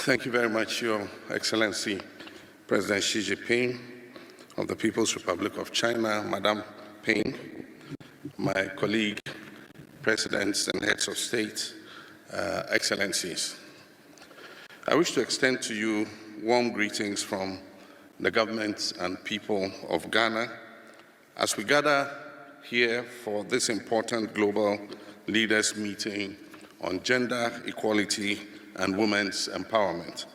Thank you very much, Your Excellency, President Xi Jinping of the People's Republic of China, Madam Peng, my colleague, presidents and heads of state, excellencies. I wish to extend to you warm greetings from the government and people of Ghana as we gather here for this important global leaders meeting on gender equality and women's empowerment.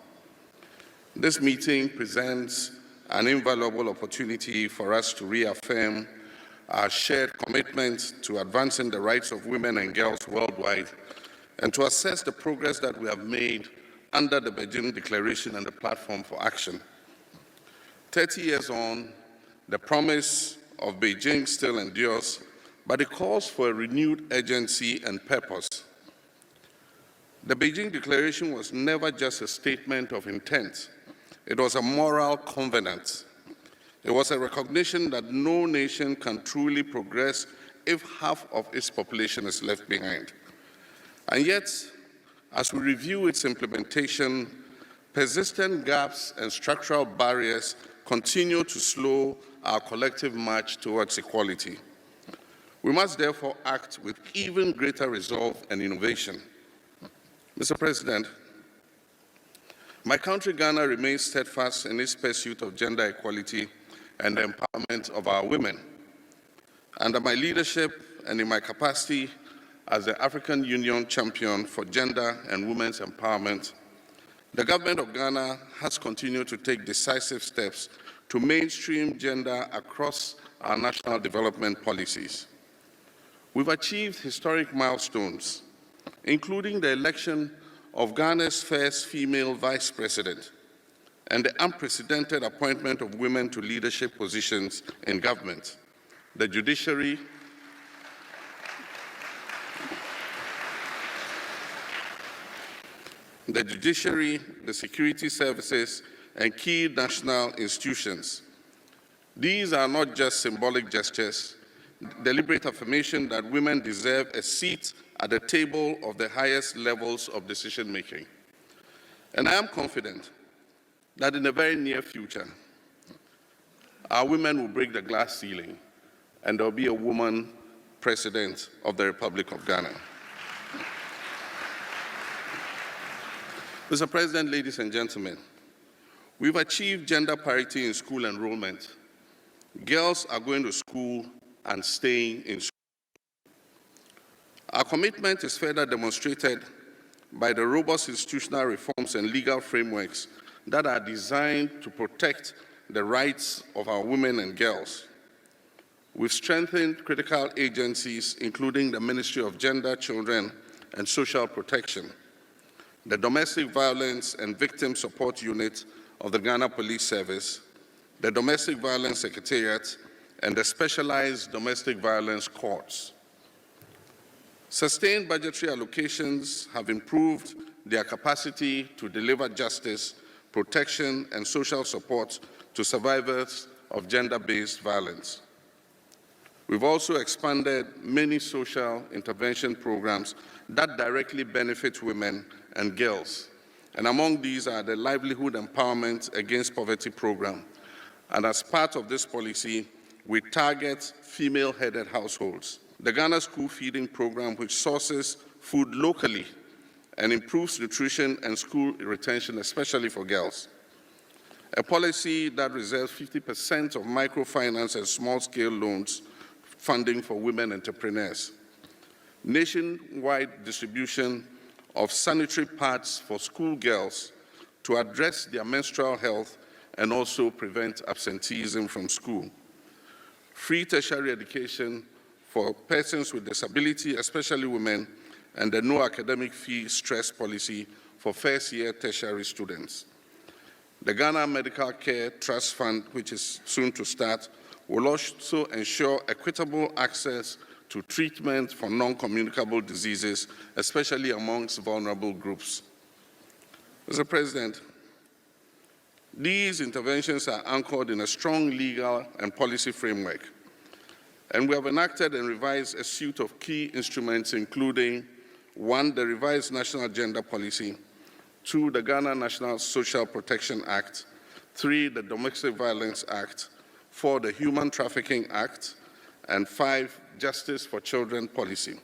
This meeting presents an invaluable opportunity for us to reaffirm our shared commitment to advancing the rights of women and girls worldwide and to assess the progress that we have made under the Beijing Declaration and the Platform for Action. 30 years on, the promise of Beijing still endures, but it calls for a renewed urgency and purpose. The Beijing Declaration was never just a statement of intent. It was a moral covenant. It was a recognition that no nation can truly progress if half of its population is left behind. And yet, as we review its implementation, persistent gaps and structural barriers continue to slow our collective march towards equality. We must therefore act with even greater resolve and innovation. Mr. President, my country, Ghana, remains steadfast in its pursuit of gender equality and the empowerment of our women. Under my leadership and in my capacity as the African Union champion for gender and women's empowerment, the government of Ghana has continued to take decisive steps to mainstream gender across our national development policies. We've achieved historic milestones, including the election of Ghana's first female vice president and the unprecedented appointment of women to leadership positions in government, the judiciary, the security services, and key national institutions. These are not just symbolic gestures, deliberate affirmation that women deserve a seat at the table of the highest levels of decision-making. And I am confident that in the very near future, our women will break the glass ceiling and there will be a woman president of the Republic of Ghana. Mr. President, ladies and gentlemen, we've achieved gender parity in school enrollment. Girls are going to school and staying in school. Our commitment is further demonstrated by the robust institutional reforms and legal frameworks that are designed to protect the rights of our women and girls. We've strengthened critical agencies, including the Ministry of Gender, Children, and Social Protection, the Domestic Violence and Victim Support Unit of the Ghana Police Service, the Domestic Violence Secretariat, and the Specialized Domestic Violence Courts. Sustained budgetary allocations have improved their capacity to deliver justice, protection, and social support to survivors of gender-based violence. We've also expanded many social intervention programs that directly benefit women and girls. And among these are the Livelihood Empowerment Against Poverty program. And as part of this policy, we target female-headed households. The Ghana School Feeding Program, which sources food locally and improves nutrition and school retention, especially for girls. A policy that reserves 50% of microfinance and small-scale loans funding for women entrepreneurs. Nationwide distribution of sanitary pads for schoolgirls to address their menstrual health and also prevent absenteeism from school. Free tertiary education for persons with disability, especially women, and the no academic fee stress policy for first-year tertiary students. The Ghana Medical Care Trust Fund, which is soon to start, will also ensure equitable access to treatment for non-communicable diseases, especially amongst vulnerable groups. Mr. President, these interventions are anchored in a strong legal and policy framework. And we have enacted and revised a suite of key instruments, including 1, the revised National Gender Policy, 2, the Ghana National Social Protection Act, 3, the Domestic Violence Act, 4, the Human Trafficking Act, and 5, Justice for Children Policy.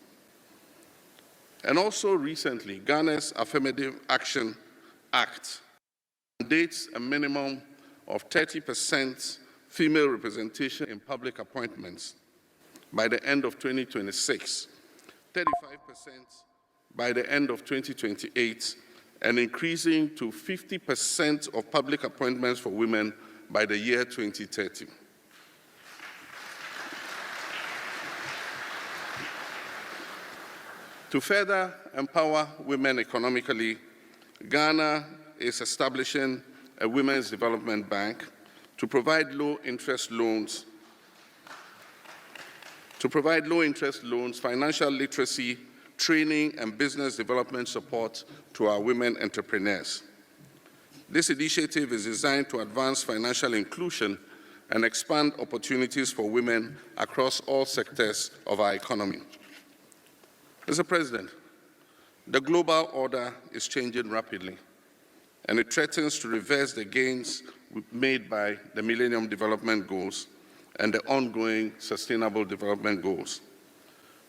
And also recently, Ghana's Affirmative Action Act mandates a minimum of 30% female representation in public appointments by the end of 2026, 35% by the end of 2028, and increasing to 50% of public appointments for women by the year 2030. To further empower women economically, Ghana is establishing a Women's Development Bank to provide low-interest loans, financial literacy, training, and business development support to our women entrepreneurs. This initiative is designed to advance financial inclusion and expand opportunities for women across all sectors of our economy. Mr. President, the global order is changing rapidly, and it threatens to reverse the gains made by the Millennium Development Goals and the ongoing Sustainable Development Goals.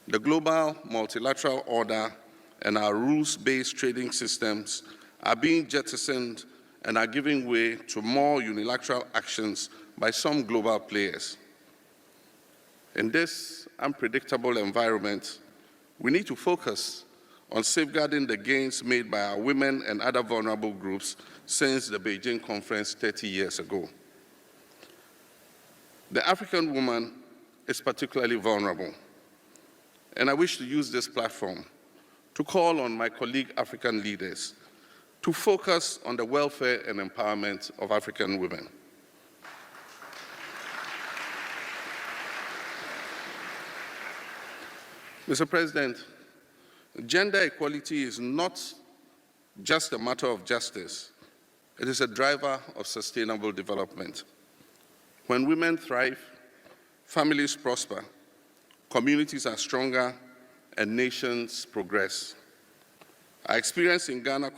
The global multilateral order and our rules-based trading systems are being jettisoned and are giving way to more unilateral actions by some global players. In this unpredictable environment, we need to focus on safeguarding the gains made by our women and other vulnerable groups since the Beijing Conference 30 years ago. The African woman is particularly vulnerable, and I wish to use this platform to call on my colleague African leaders to focus on the welfare and empowerment of African women. Mr. President, gender equality is not just a matter of justice. It is a driver of sustainable development. When women thrive, families prosper, communities are stronger, and nations progress. Our experience in Ghana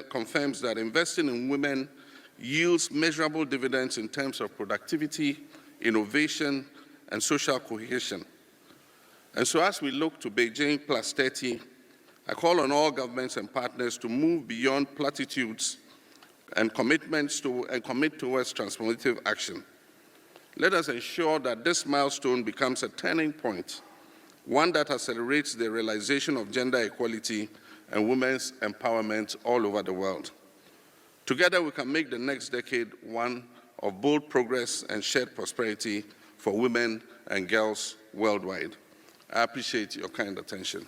confirms that investing in women yields measurable dividends in terms of productivity, innovation, and social cohesion. And so as we look to Beijing plus 30, I call on all governments and partners to move beyond platitudes and commit towards transformative action. Let us ensure that this milestone becomes a turning point, one that accelerates the realization of gender equality and women's empowerment all over the world. Together, we can make the next decade one of bold progress and shared prosperity for women and girls worldwide. I appreciate your kind attention.